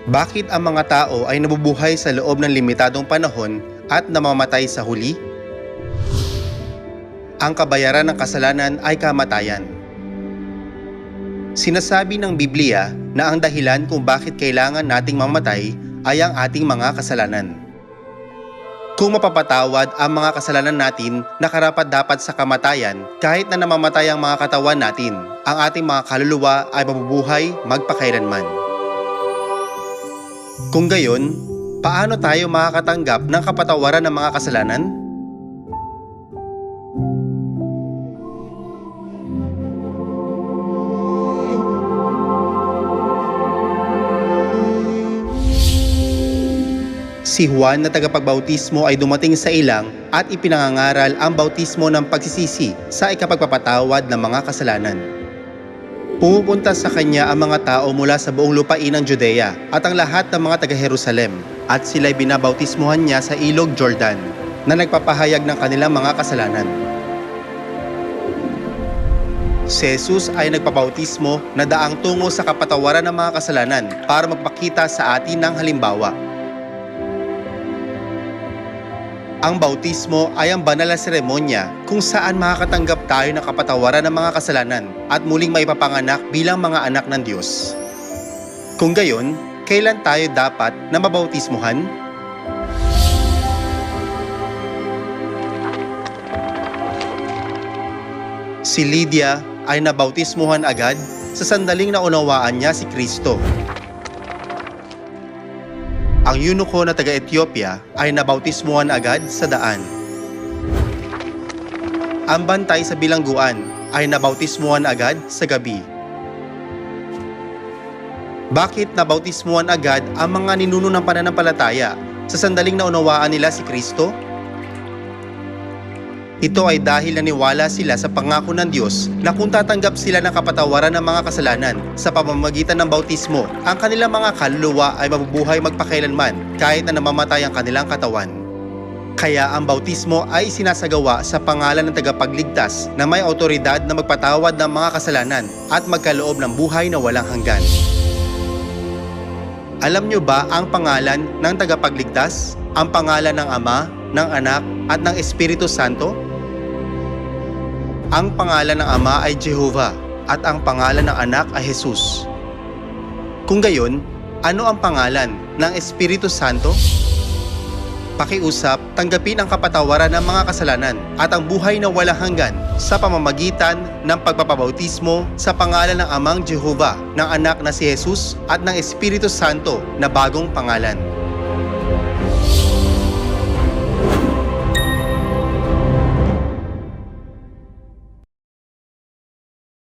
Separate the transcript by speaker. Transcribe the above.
Speaker 1: Bakit ang mga tao ay nabubuhay sa loob ng limitadong panahon at namamatay sa huli? Ang kabayaran ng kasalanan ay kamatayan. Sinasabi ng Biblia na ang dahilan kung bakit kailangan nating mamatay ay ang ating mga kasalanan. Kung mapapatawad ang mga kasalanan natin na karapat-dapat sa kamatayan, kahit na namamatay ang mga katawan natin, ang ating mga kaluluwa ay mabubuhay magpakailanman. Kung gayon, paano tayo makakatanggap ng kapatawaran ng mga kasalanan? Si Juan na tagapagbautismo ay dumating sa ilang at ipinangangaral ang bautismo ng pagsisisi sa ikapagpapatawad ng mga kasalanan. Pumupunta sa kanya ang mga tao mula sa buong lupain ng Judea at ang lahat ng mga taga-Jerusalem at sila'y binabautismuhan niya sa ilog Jordan na nagpapahayag ng kanilang mga kasalanan. Si Jesus ay nagpabautismo na daang tungo sa kapatawaran ng mga kasalanan para magpakita sa atin ng halimbawa. Ang bautismo ay ang banal na seremonya kung saan makakatanggap tayo ng kapatawaran ng mga kasalanan at muling maipapanganak bilang mga anak ng Diyos. Kung gayon, kailan tayo dapat na mabautismuhan? Si Lydia ay nabautismuhan agad sa sandaling naunawaan niya si Kristo. Ang eunuko na taga-Ethiopia ay nabautismuhan agad sa daan. Ang bantay sa bilangguan ay nabautismuhan agad sa gabi. Bakit nabautismuhan agad ang mga ninuno ng pananampalataya sa sandaling naunawaan nila si Kristo? Ito ay dahil naniwala sila sa pangako ng Diyos na kung tatanggap sila ng kapatawaran ng mga kasalanan sa pamamagitan ng bautismo, ang kanilang mga kaluluwa ay mabubuhay magpakailanman kahit na namamatay ang kanilang katawan. Kaya ang bautismo ay sinasagawa sa pangalan ng tagapagligtas na may awtoridad na magpatawad ng mga kasalanan at magkaloob ng buhay na walang hanggan. Alam nyo ba ang pangalan ng tagapagligtas? Ang pangalan ng Ama, ng Anak at ng Espiritu Santo? Ang pangalan ng Ama ay Jehovah at ang pangalan ng Anak ay Jesus. Kung gayon, ano ang pangalan ng Espiritu Santo? Pakiusap, tanggapin ang kapatawaran ng mga kasalanan at ang buhay na walang hanggan sa pamamagitan ng pagpapabautismo sa pangalan ng Amang Jehovah, ng Anak na si Jesus at ng Espiritu Santo na bagong pangalan.